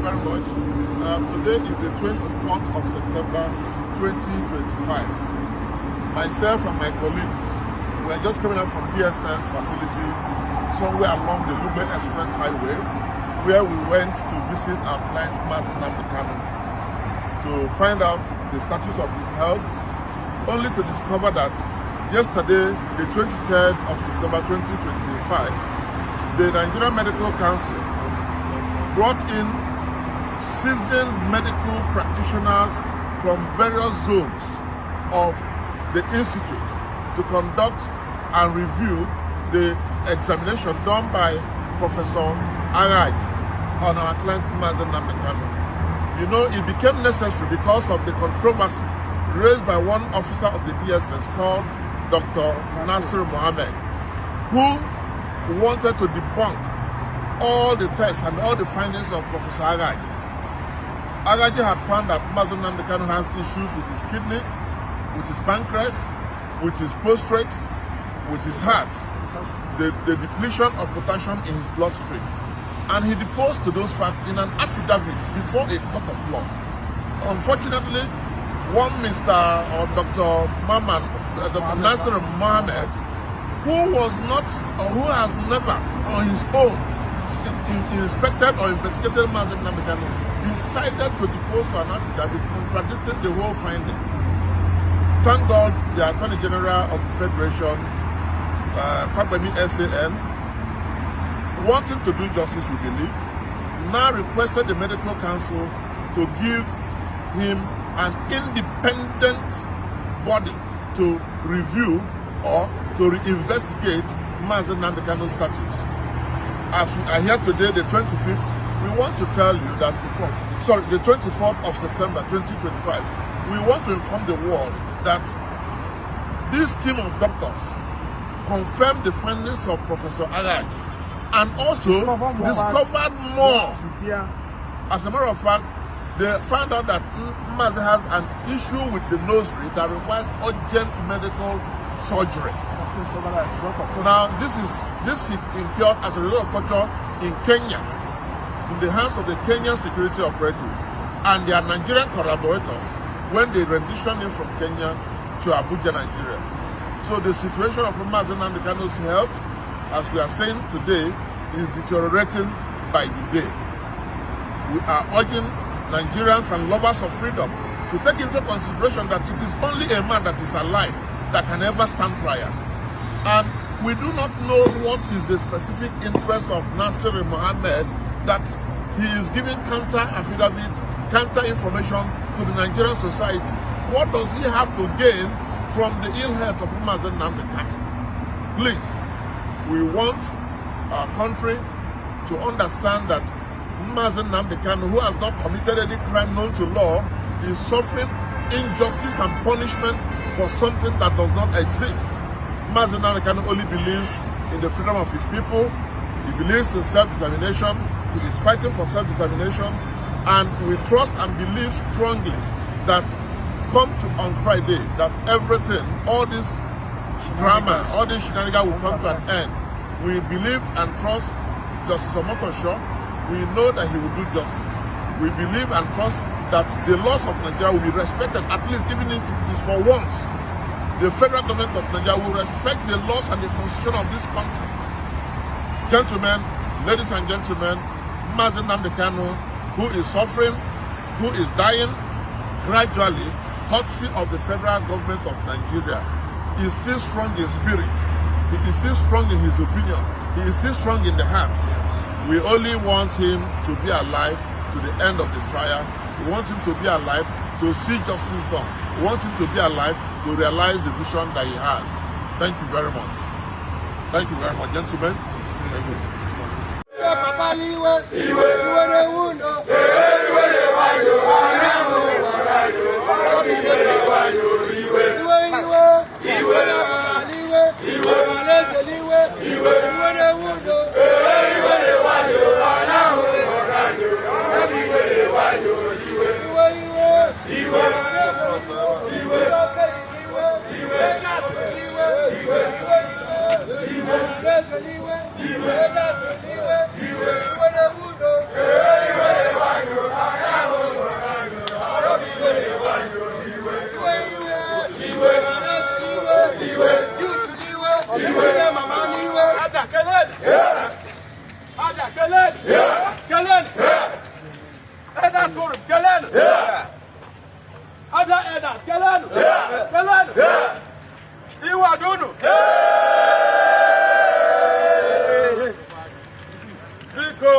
very much. Today is the 24th of September 2025. Myself and my colleagues were just coming out from DSS facility somewhere along the Lube Express Highway, where we went to visit our client Mazi Nnamdi Kanu to find out the status of his health, only to discover that yesterday, the 23rd of September 2025, the Nigerian Medical Council brought in seasoned medical practitioners from various zones of the institute to conduct and review the examination done by Professor Araj on our client Mazi Nnamdi Kanu. You know, it became necessary because of the controversy raised by one officer of the DSS called Dr. Nasir Mohammed, who wanted to debunk all the tests and all the findings of Professor Araj. Araj had found that Mazi Nnamdi Kanu has issues with his kidney, with his pancreas, with his prostate, with his heart, the depletion of potassium in his bloodstream. And he deposed to those facts in an affidavit before a court of law. Unfortunately, one Mr. or Dr. Nasir Mohammed, who was not, or who has never on his own inspected or investigated Mazi Nnamdi Kanu, decided to depose to an affidavit contradicting the whole findings. Thank God the Attorney General of the Federation, Fagbemi SAN, wanting to do justice, we believe, now requested the Medical Council to give him an independent body to review or to investigate Mazi Nnamdi Kanu's status. As we are here today, the 25th, we want to tell you that the 24th of September 2025, we want to inform the world that this team of doctors confirmed the findings of Professor Araj and also discovered more. As a matter of fact, they found out that Mazi has an issue with the nursery that requires urgent medical surgery. Now, this he incurred as a result of torture in Kenya, in the hands of the Kenyan security operatives and their Nigerian collaborators when they renditioned him from Kenya to Abuja, Nigeria. So the situation of Mazi Nnamdi Kanu's health, as we are saying today, is deteriorating by the day. We are urging Nigerians and lovers of freedom to take into consideration that it is only a man that is alive that can ever stand trial. And we do not know what is the specific interest of Nasir Mohammed that he is giving counter affidavits, counter information to the Nigerian society. What does he have to gain from the ill health of Mazi Nnamdi Kanu? Please, we want our country to understand that Mazi Nnamdi Kanu, who has not committed any crime known to law, is suffering injustice and punishment for something that does not exist. Mazi Nnamdi Kanu only believes in the freedom of his people. He believes in self-determination. He is fighting for self-determination. And we trust and believe strongly that on Friday, that everything, all this drama, all this shenanigans will come to an end. We believe and trust Justice Omotosho. We know that he will do justice. We believe and trust that the laws of Nigeria will be respected, at least even if it is for once. The federal government of Nigeria will respect the laws and the constitution of this country. Gentlemen, ladies and gentlemen, Mazi Nnamdi Kanu, who is suffering, who is dying gradually, courtesy of the federal government of Nigeria, is still strong in spirit. He is still strong in his opinion. He is still strong in the heart. We only want him to be alive to the end of the trial. We want him to be alive to see justice done. We want him to be alive to realize the vision that he has. Thank you very much. Thank you very much, gentlemen. Thank you. Iwe Kelen. Elders Forum. Kelen. Other elders. Kelen. Kelen. Ifeajuna. Biko.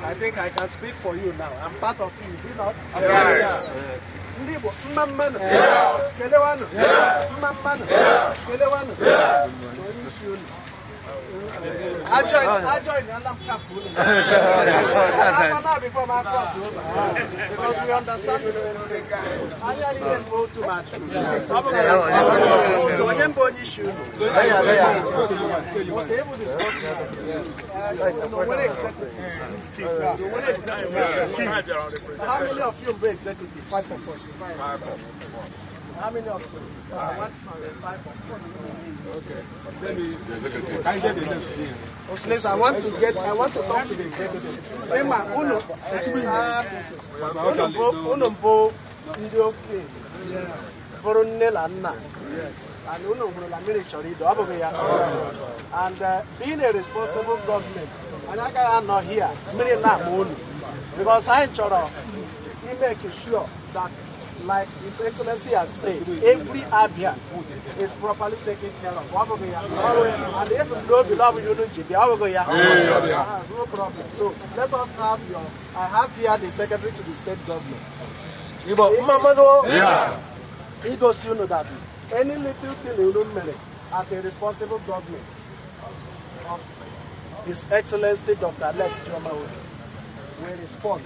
I think I can speak for you now. I'm part of you, is it not? I joined the Alam Camp before my cross over because we understand I didn't go too much. How many of you were executives? 5 of us. How many of you? 5 of us. Okay. I want to talk to the executive. And being a responsible government, and I am not here, because I make sure that, like His Excellency has said, every Abian is properly taken care of. And if you don't belong with you, no problem. So let us have I have here the Secretary to the State Government. He goes, you know that any little thing you don't make as a responsible government of His Excellency Dr. Lex Chioma will respond.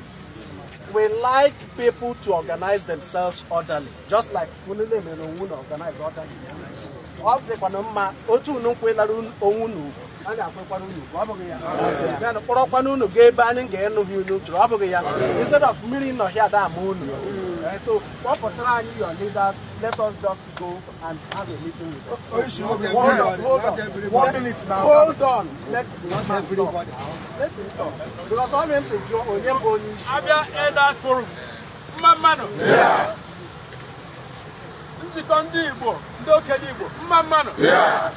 We like people to organize themselves orderly, just like organize orderly. Instead of meeting here that moon. So what for trying your leaders, let us just go and have a meeting with them. Hold on. 1 minute now. Hold on. Let's not everybody. Let's talk. Because I'm going to join Onyemboni. Abia Elders Forum. Mamano. Yeah. Nzikondi Igbo, Ndokeli Igbo. Mamano. Yeah.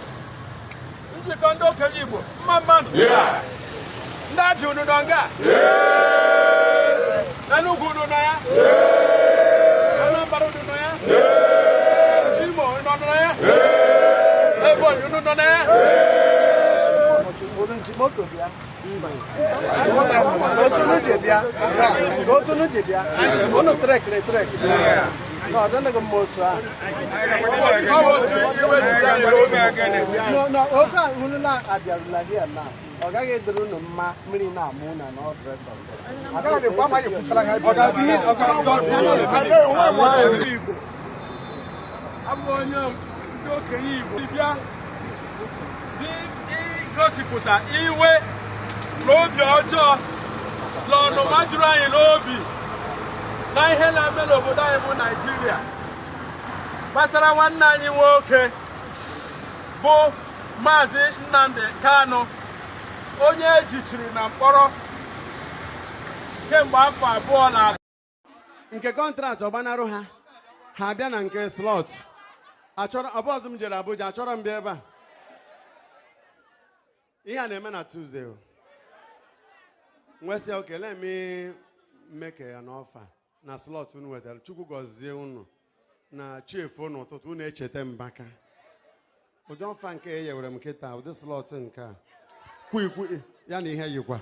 Nzikondi Ndokeli Igbo. Mamano. Yeah. Ndaju Nudonga. Yeah. Nanugu Nunaya. Yeah. Anambaru Nunaya. Yeah. Imo Nunaya. Yeah. Ebo Nunaya. Gosipụta iwe n'obi ọjọọ lọnụ majụrụ anyị n'obi na ihe na-eme n'obodo anyị bụ Naịjirịa gbasara nwanne anyị nwoke bụ Mazi Nnamdi Kanu, onye ejichiri na mkpọrọ kemgbe afọ 2 na nke kọntraktị ọgbanarụ ha bịa na nke slọt achọrọ ọbọzụ m jere Abuja achọrọ m bịa ebe a. Ihe a na-eme na Tuesday nwesị oke let me make an offer na slot unu wetara. Chukwu gọzie unu na chief unu ụtụtụ unu echeta mbaka ụdị ọfa nke e yewere m kịta ụdị slot nke a kwikwi ya na ihe yikwa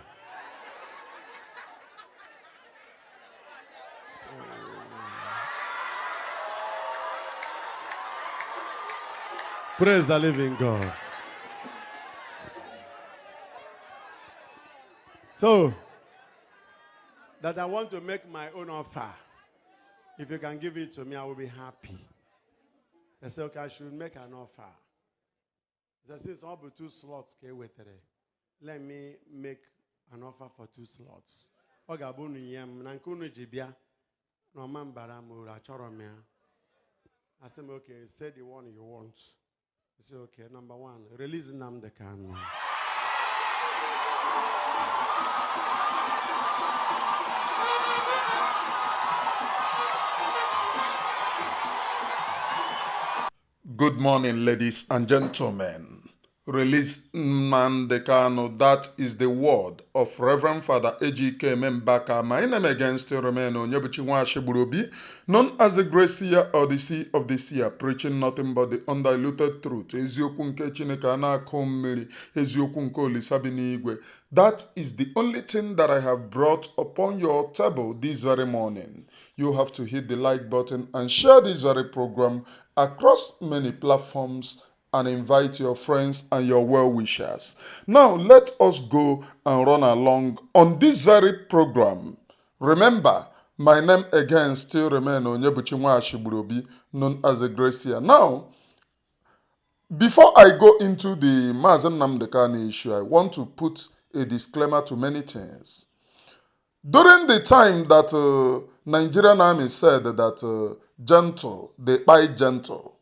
Praise the living God. So, that I want to make my own offer. If you can give it to me, I will be happy. I said, okay, I should make an offer. I said, I'll be 2 slots. Let me make an offer for 2 slots. I said, okay, say the one you want. He said, okay, number 1, release Nnamdi Kanu. Good morning, ladies and gentlemen. Release Nnamdi Kanu. That is the word of Reverend Father Ejike Membaka. My name again still remains Onyebuchinwa Shegburobi, known as the Great Seer or the Sea of the Seer, preaching nothing but the undiluted truth. Eziokwu nke Chineke ana-akọ mmiri, eziokwu nke Olisa bi n'igwe. That is the only thing that I have brought upon your table this very morning. You have to hit the like button and share this very program across many platforms and invite your friends and your well-wishers. Now let us go and run along on this very program. Remember, my name again still remains Onyebuchinwa Shegburobi, known as the Great Seer. Now, before I go into the Mazi Nnamdi Kanu issue, I want to put a disclaimer to many things. During the time that Nigerian army said that gentle, they buy gentle,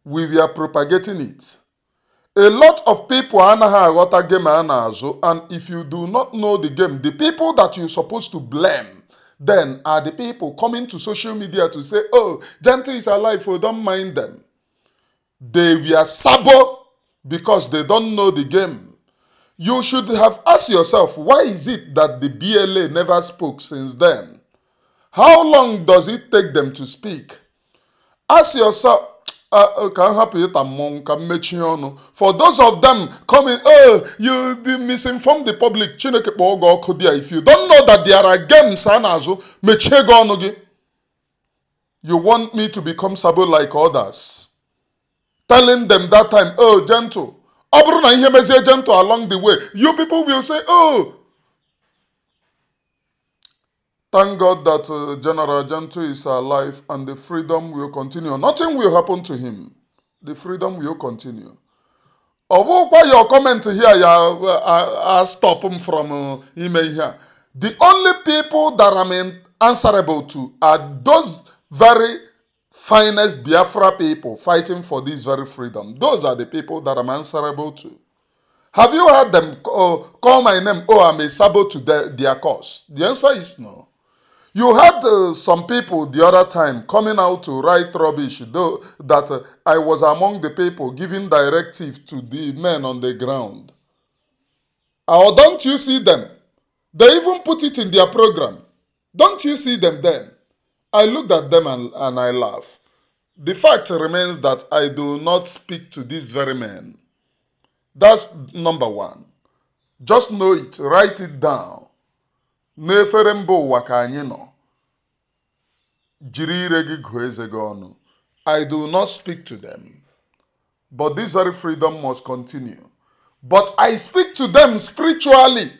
we were propagating it. A lot of people anaghị aghọta game a na-azụ, and if you do not know the game, the people that you're supposed to blame then are the people coming to social media to say, oh, gentle is alive, oh, don't mind them. They were sabo because they don't know the game. You should have asked yourself, why is it that the BLA never spoke since then? How long does it take them to speak? Ask yourself, for those of them coming, oh, you misinform the public. If you don't know that there are games, you want me to become sabo like others, telling them that time, oh, gentle. Gentle along the way. You people will say, oh, thank God that General Gentle is alive and the freedom will continue. Nothing will happen to him. The freedom will continue. Why your comment here, I stop him from email here. The only people that I'm answerable to are those very finest Biafra people fighting for this very freedom. Those are the people that I'm answerable to. Have you heard them call my name, oh, I'm a sabo to their cause? The answer is no. You heard some people the other time coming out to write rubbish, though that I was among the people giving directive to the men on the ground. Or don't you see them? They even put it in their program. Don't you see them then? I looked at them and I laughed. The fact remains that I do not speak to these very men. That's number 1. Just know it. Write it down. N'efere mba ụwa ka anyị nọ. Jiri ire gị gụọ eze gị ọnụ. I do not speak to them. But this very freedom must continue. But I speak to them spiritually.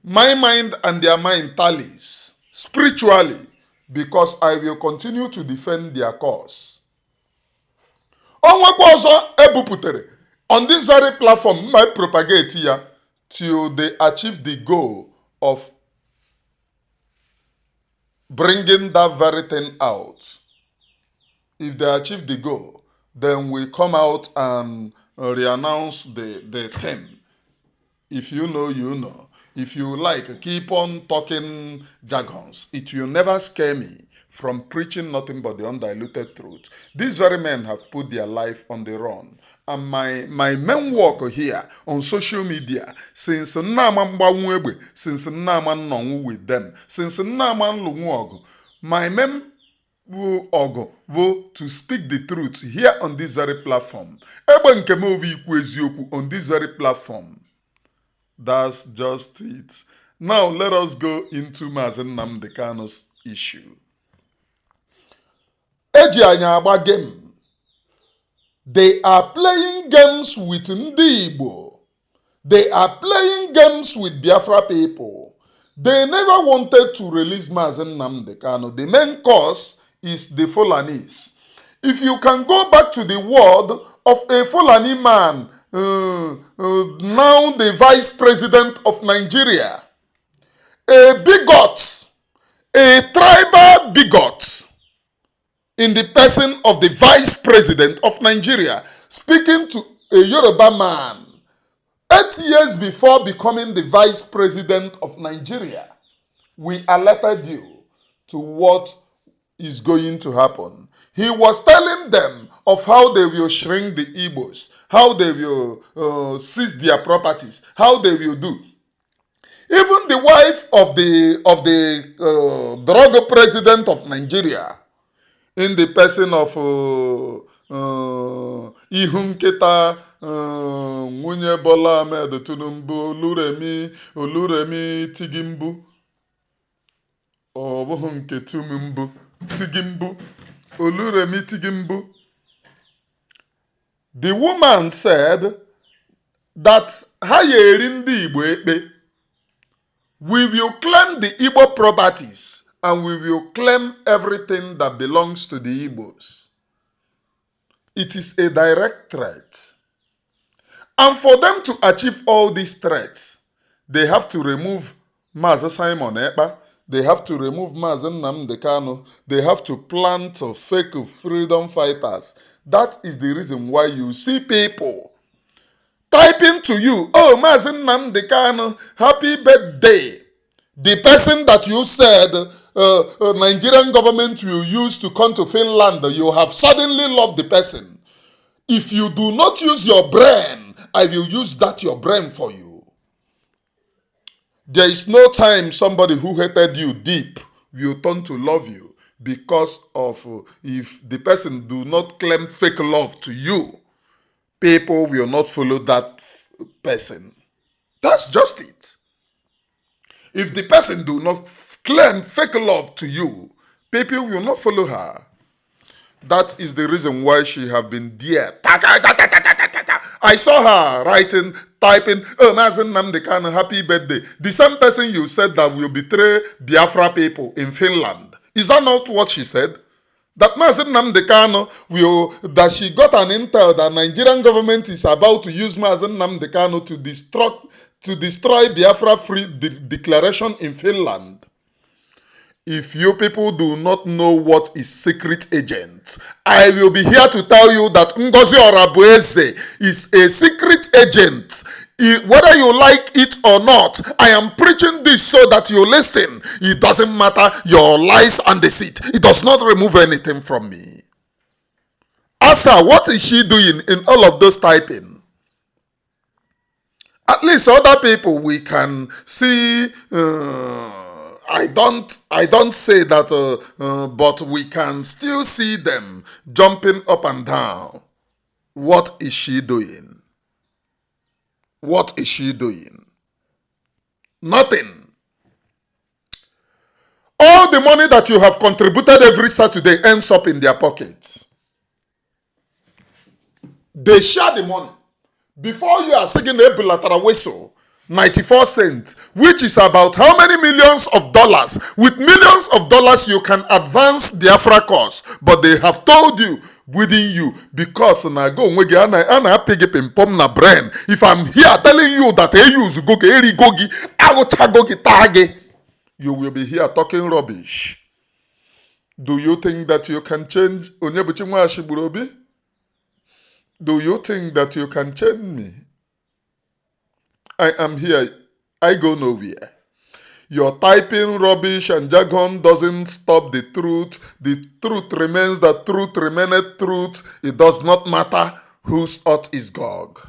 My mind and their mind tallies. Spiritually. Because I will continue to defend their cause. Onwekwa ọzọ ebuputere. On this very platform, I propagate here till they achieve the goal of bringing that very thing out. If they achieve the goal, then we come out and re-announce the thing. If you know, you know. If you like, keep on talking jargons. It will never scare me from preaching nothing but the undiluted truth. These very men have put their life on the run. And my main work here on social media, since Nnama Mgbanwegbe, since Nnama Nnonwu with them, since Nnama Nlunwogu, my main work to speak the truth here on this very platform. Ebe nke m ovi ikwu eziokwu on this very platform. That's just it. Now let us go into Mazi Nnamdi Kanu's issue. Eji anya agba game. They are playing games with Ndi Igbo. They are playing games with Biafra people. They never wanted to release Mazi Nnamdi Kanu. The main cause is the Fulanis. If you can go back to the word of a Fulani man, now the vice president of Nigeria, a bigot, a tribal bigot, in the person of the vice president of Nigeria, speaking to a Yoruba man 8 years before becoming the vice president of Nigeria. We alerted you to what is going to happen. He was telling them of how they will shrink the Igbos, how they will seize their properties, how they will do. Even the wife of the drug president of Nigeria, in the person of Ihunketa Nwunye Bola Ahmed Tinubu, Oluremi Tigimbu, Tigimbu, Oluremi Tigimbu. The woman said that we will claim the Igbo properties and we will claim everything that belongs to the Igbos. It is a direct threat. And for them to achieve all these threats, they have to remove Mazi Simon Ekpa, they have to remove Mazi Nnamdi Kanu, they have to plant fake freedom fighters. That is the reason why you see people typing to you, oh, Mazi Nnamdi Kanu, happy birthday. The person that you said Nigerian government will use to come to Finland, you have suddenly loved the person. If you do not use your brain, I will use that your brain for you. There is no time somebody who hated you deep will turn to love you because of if the person do not claim fake love to you, people will not follow that person. That's just it. If the person do not claim fake love to you, people will not follow her. That is the reason why she have been there. I saw her writing, typing, oh, Mazi Nnamdi Kanu, happy birthday. The same person you said that will betray Biafra people in Finland. Is that not what she said? That Mazi Nnamdi Kanu that she got an intel that Nigerian government is about to use Mazi Nnamdi Kanu to destroy Biafra free declaration in Finland. If you people do not know what is secret agent, I will be here to tell you that Ngozi Orabueze is a secret agent. Whether you like it or not, I am preaching this so that you listen. It doesn't matter your lies and deceit. It does not remove anything from me. Asa, what is she doing in all of those typing? At least other people we can see. I don't say that, but we can still see them jumping up and down. What is she doing? What is she doing? Nothing. All the money that you have contributed every Saturday ends up in their pockets. They share the money. Before you are singing a bilateral whistle, 94 cents, which is about how many millions of dollars? With millions of dollars, you can advance the Biafra cause. But they have told you, within you, because na go ana pig pom na brain. If I'm here telling you that I use gogi, eri gogi, gogi tage, you will be here talking rubbish. Do you think that you can change Onyebuchi Ashiburobi? Do you think that you can change me? I am here. I go nowhere. Your typing rubbish and jargon doesn't stop the truth. The truth remains the truth remaineth truth. It does not matter whose earth is Gog.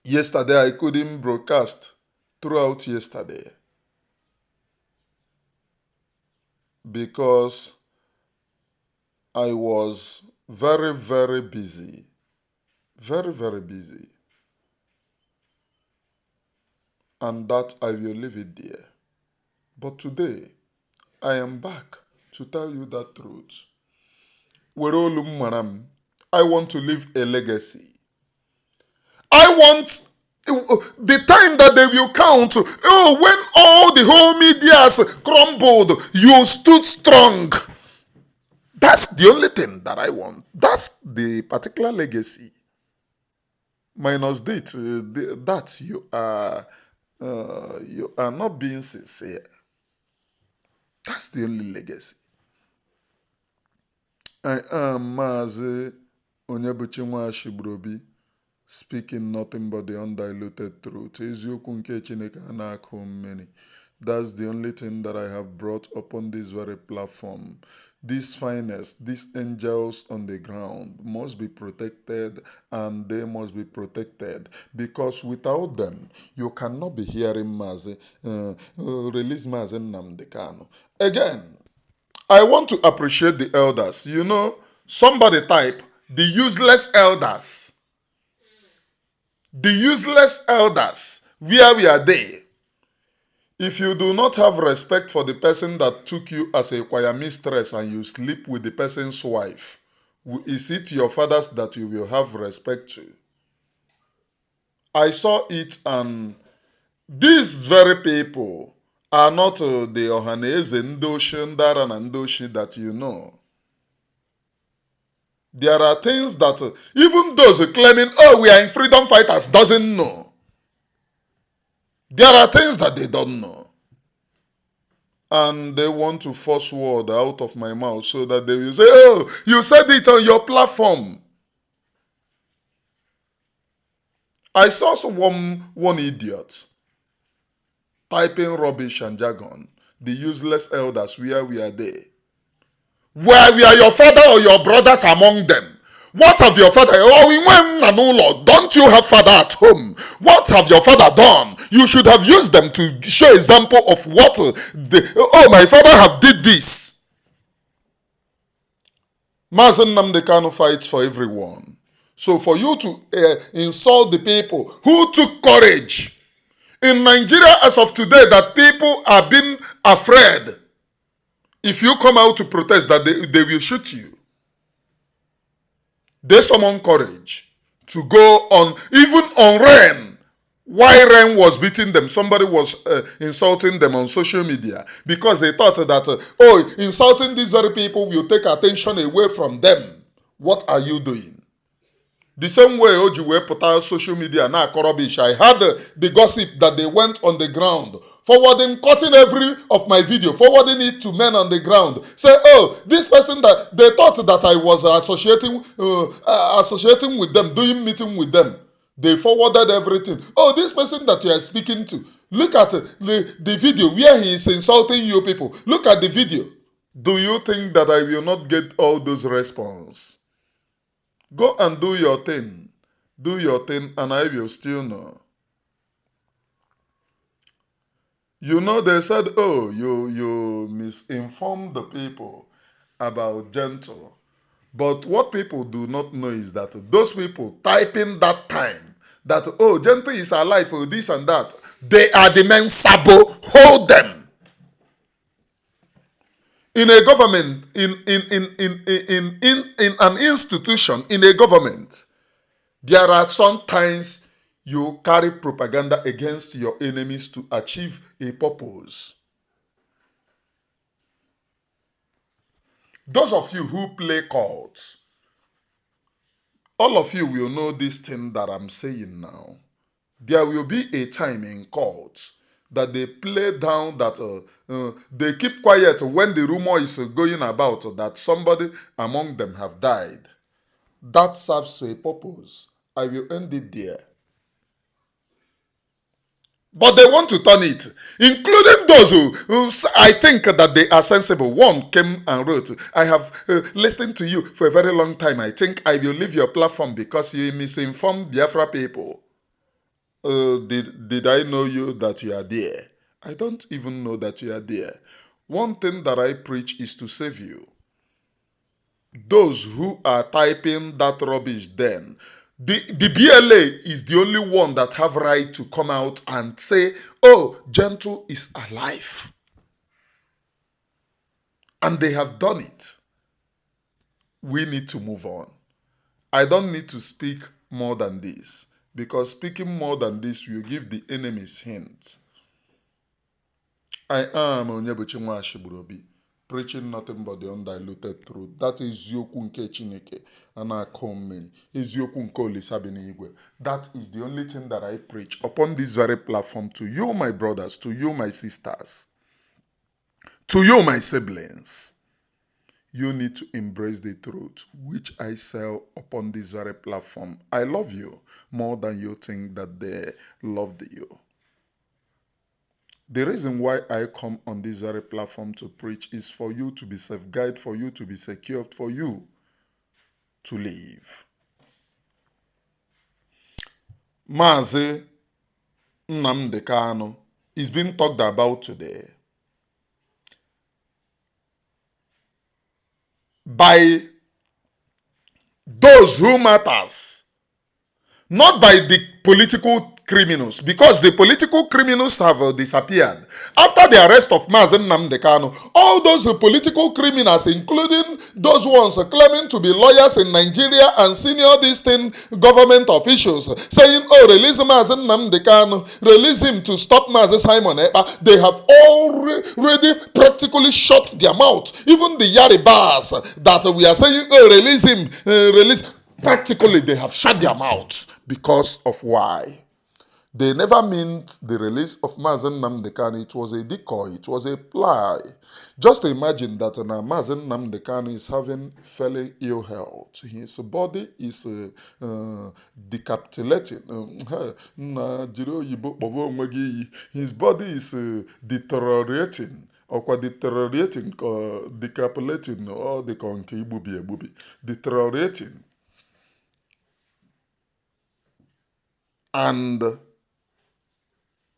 Yesterday I couldn't broadcast throughout yesterday because I was very, very busy. Very, very busy. And that I will leave it there. But today, I am back to tell you that truth. Were olu m mara m, I want to leave a legacy. I want the time that they will count. Oh, when all the whole medias crumbled, you stood strong. That's the only thing that I want. That's the particular legacy. Minus that you are not being sincere. That's the only legacy. I am Mazi Nnamdi, speaking nothing but the undiluted truth. Eziokwu nke Chineke na-akụ mmiri. That's the only thing that I have brought upon this very platform. These finest, these angels on the ground must be protected, and they must be protected, because without them, you cannot be hearing release Mazi Nnamdi Kanu. Again, I want to appreciate the elders. You know, somebody type, the useless elders. The useless elders, where are they? If you do not have respect for the person that took you as a choir mistress and you sleep with the person's wife, is it your fathers that you will have respect to? I saw it, and these very people are not the Ohaneze, Ndoshi, Ndara, and Ndoshi that you know. There are things that even those claiming, oh, we are in freedom fighters, doesn't know. There are things that they don't know. And they want to force word out of my mouth so that they will say, oh, you said it on your platform. I saw one idiot typing rubbish and jargon. The useless elders, where are they? Where are your father or your brothers among them? What have your father? Oh, we went, don't you have father at home? What have your father done? You should have used them to show example of what my father have did this. Mazi Nnamdi Kanu fights for everyone. So for you to insult the people who took courage in Nigeria as of today, that people are being afraid. If you come out to protest, that they will shoot you. They summoned courage to go on, even on rain. Why rain was beating them? Somebody was insulting them on social media because they thought that, insulting these very people will take attention away from them. What are you doing? The same way Ojiwe put out social media now, Korobish, I had the gossip that they went on the ground, forwarding, cutting every of my video, forwarding it to men on the ground. Say, oh, this person that they thought that I was associating with them, doing meeting with them. They forwarded everything. Oh, this person that you are speaking to, look at the video where he is insulting you people. Look at the video. Do you think that I will not get all those response? Go and do your thing. Do your thing, and I will still know. You know, they said, oh, you misinformed the people about Gentle. But what people do not know is that those people typing that time, that, oh, Gentle is alive for this and that, they are the men Sabo. Hold them. In a government, in an institution, in a government, there are sometimes you carry propaganda against your enemies to achieve a purpose. Those of you who play cards, all of you will know this thing that I'm saying now. There will be a time in courts that they play down that they keep quiet when the rumor is going about that somebody among them have died. That serves a purpose. I will end it there. But they want to turn it, including those who I think that they are sensible. One came and wrote, I have listened to you for a very long time. I think I will leave your platform because you misinformed Biafra people. Did I know you that you are there? I don't even know that you are there. One thing that I preach is to save you. Those who are typing that rubbish then, the BLA is the only one that have right to come out and say, oh, Gentle is alive. And they have done it. We need to move on. I don't need to speak more than this, because speaking more than this will give the enemies hints. I am Onyebuchi Nwashigburobi, preaching nothing but the undiluted truth. That is eziokwu nke Chineke ana-akọ mmiri, eziokwu nke Olisa bi n'igwe. That is the only thing that I preach upon this very platform to you, my brothers, to you, my sisters, to you, my siblings. You need to embrace the truth which I sell upon this very platform. I love you more than you think that they loved you. The reason why I come on this very platform to preach is for you to be safeguarded, for you to be secured, for you to live. Mazi Nnamdi Kanu is being talked about today by those who matters, not by the political criminals, because the political criminals have disappeared. After the arrest of Mazi Nnamdi Kanu, all those political criminals, including those ones claiming to be lawyers in Nigeria and senior distant government officials, saying, oh, release Mazi Nnamdi Kanu, release him to stop Mazi Simon Ekpa, they have already practically shut their mouth. Even the Yaribas that we are saying, oh, release him, release, practically they have shut their mouths. Because of why? They never meant the release of Mazi Nnamdi Kanu. It was a decoy. It was a ploy. Just imagine that now Mazi Nnamdi Kanu is having fairly ill health. His body is decapitating. His body is deteriorating. Or deteriorating, decapitating, or deteriorating. And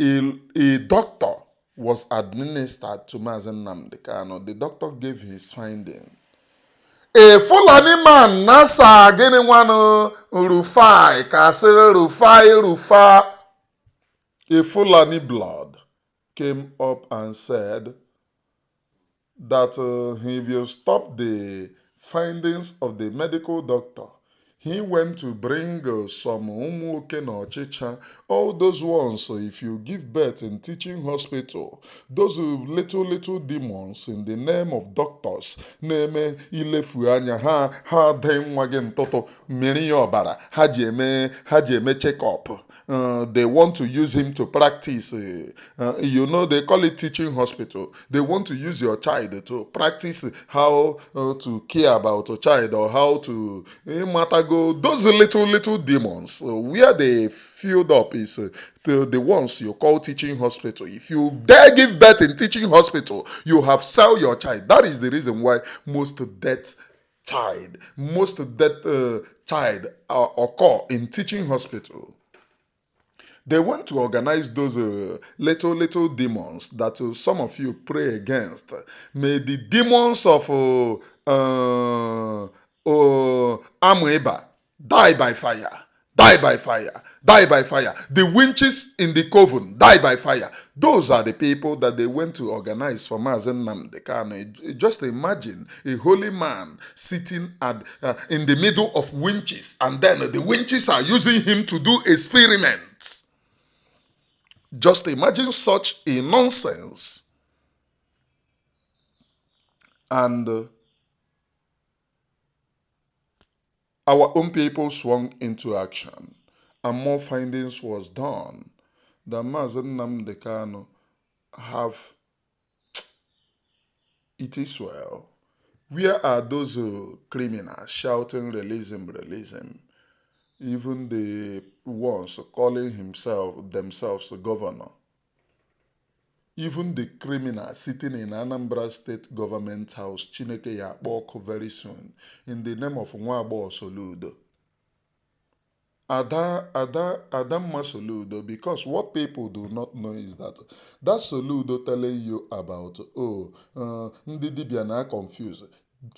a doctor was administered to Mazi Nnamdi Kanu. The doctor gave his finding. A Fulani man, Nasa, getting one Rufai, Kase Rufa. A Fulani blood came up and said that he will stop the findings of the medical doctor. He went to bring some umuoke na ochicha, all those ones, if you give birth in teaching hospital, those little demons in the name of doctors, neme ilefu anya ha de nwa gị ntụtụ mmiri ọbara ha ji eme check up. They want to use him to practice, they call it teaching hospital. They want to use your child to practice how to care about a child, or how to go. Those little demons, where they filled up is the ones you call teaching hospital. If you dare give birth in teaching hospital, you have sell your child. That is the reason why most death child occur in teaching hospital. They want to organize those little demons that some of you pray against. May the demons of Amoeba die by fire. Die by fire. Die by fire. The winches in the coven die by fire. Those are the people that they went to organize for Mazi Nnamdi Kanu. Just imagine a holy man sitting in the middle of winches, and then the winches are using him to do experiments. Just imagine such a nonsense. And our own people swung into action, and more findings was done. The Mazi Nnamdi Kanu it is well. Where are those criminals shouting, release him, release him? Even the ones calling themselves the governor. Even the criminal sitting in Anambra State Government House, Chineke Yakpoko, very soon, in the name of Nwagbo Soludo. Adamma Soludo, because what people do not know is that Soludo telling you about, Ndi Dibia na confused.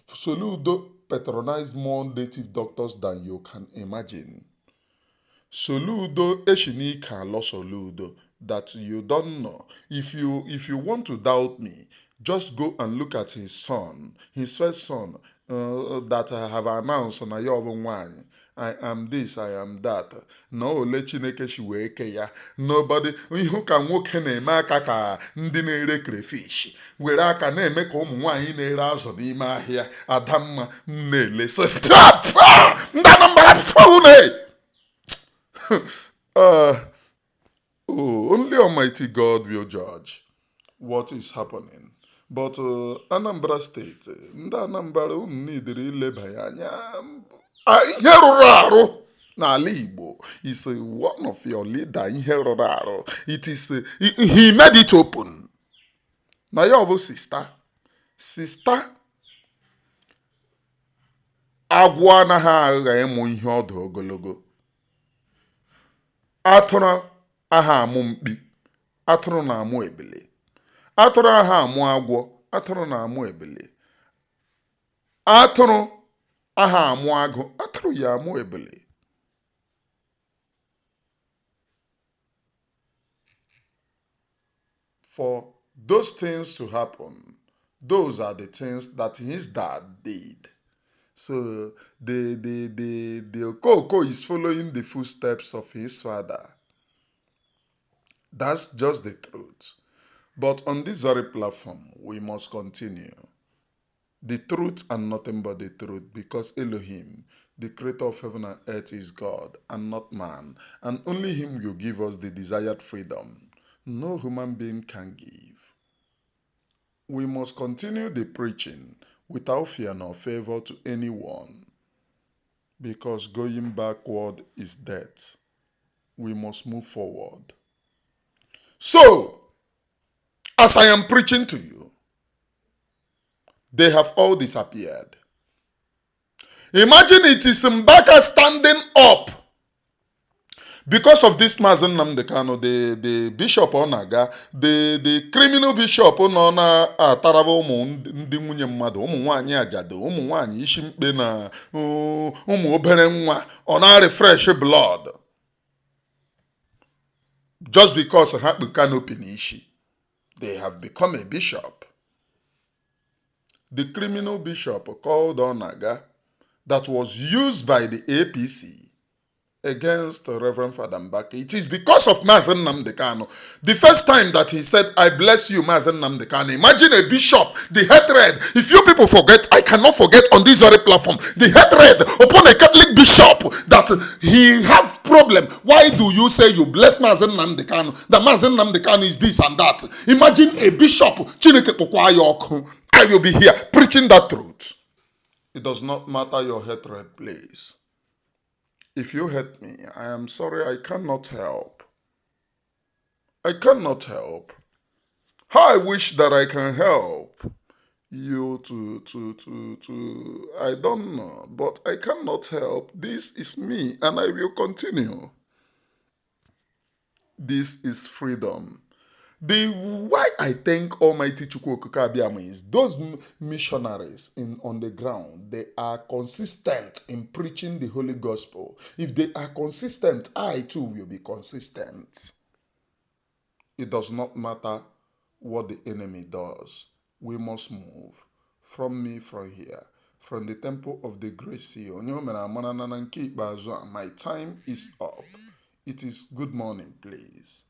Soludo patronized more native doctors than you can imagine. Soludo Eshinika lo Soludo that you don't know. If you want to doubt me, just go and look at his son, his first son, that I have announced na ya ọbụ nwanyị. I am this, I am that. Na ole Chineke shi wee ke ya. Nobody, ihu ka nwoke na-eme aka ka ndị na-ere crayfish. Were aka na-eme ka ụmụ nwaanyị na-ere azụ n'ime ahịa. Adamma na-ele. So, ndị Anambra phone. Only Almighty God will judge what is happening. But Anambra State, ndị Anambra unu nidiri ileba ya anya. Ihe rụrụ arụ n'ala Igbo is one of your leader. Ihe rụrụ arụ. It is he made it open. Na ya bụ sister agwọ anaghị agha ịmụ ihe ọdụ ogologo. Atụrụ aha amụ mkpi, atụrụ na-amụ ebele. Atụrụ aha amụ agwọ, atụrụ na-amụ ebele. Atụrụ aha amụ agụ, atụrụ ya amụ ebele. For those things to happen, those are the things that his dad did. So the Okoko is following the footsteps of his father. That's just the truth. But on this very platform, we must continue. The truth and nothing but the truth, because Elohim, the creator of heaven and earth, is God and not man, and only him will give us the desired freedom. No human being can give. We must continue the preaching without fear nor favor to anyone, because going backward is death. We must move forward. So, as I am preaching to you, they have all disappeared. Imagine it is Mbaka standing up because of this Mazi Nnamdi Kanu, the bishop Onaga, the criminal bishop Onona Atarava ụmụ ndị nwunye mmadụ, ụmụ nwaanyị ajado, ụmụ nwaanyị isi mkpe na ụmụ obere nwa, ọ na-refresh blood. Just because ha kpu canopy n'ishi, they have become a bishop. The criminal bishop called Onaga that was used by the APC against Reverend Father Mbaka. It is because of Mazi Nnamdi Kanu. The first time that he said, I bless you, Mazi Nnamdi Kanu. Imagine a bishop, the hatred. If you people forget, I cannot forget on this very platform, the hatred upon a Catholic bishop that he have problem. Why do you say you bless Mazi Nnamdi Kanu? That Mazi Nnamdi Kanu is this and that. Imagine a bishop, I will be here preaching that truth. It does not matter your hatred, please. If you hate me, I am sorry, I cannot help. I cannot help. How I wish that I can help you to I don't know, but I cannot help. This is me, and I will continue. This is freedom. Why I thank Almighty Chukwu Okike Abiama is those missionaries on the ground, they are consistent in preaching the Holy Gospel. If they are consistent, I too will be consistent. It does not matter what the enemy does. We must move from here, from the temple of the great seal. My time is up. It is good morning, please.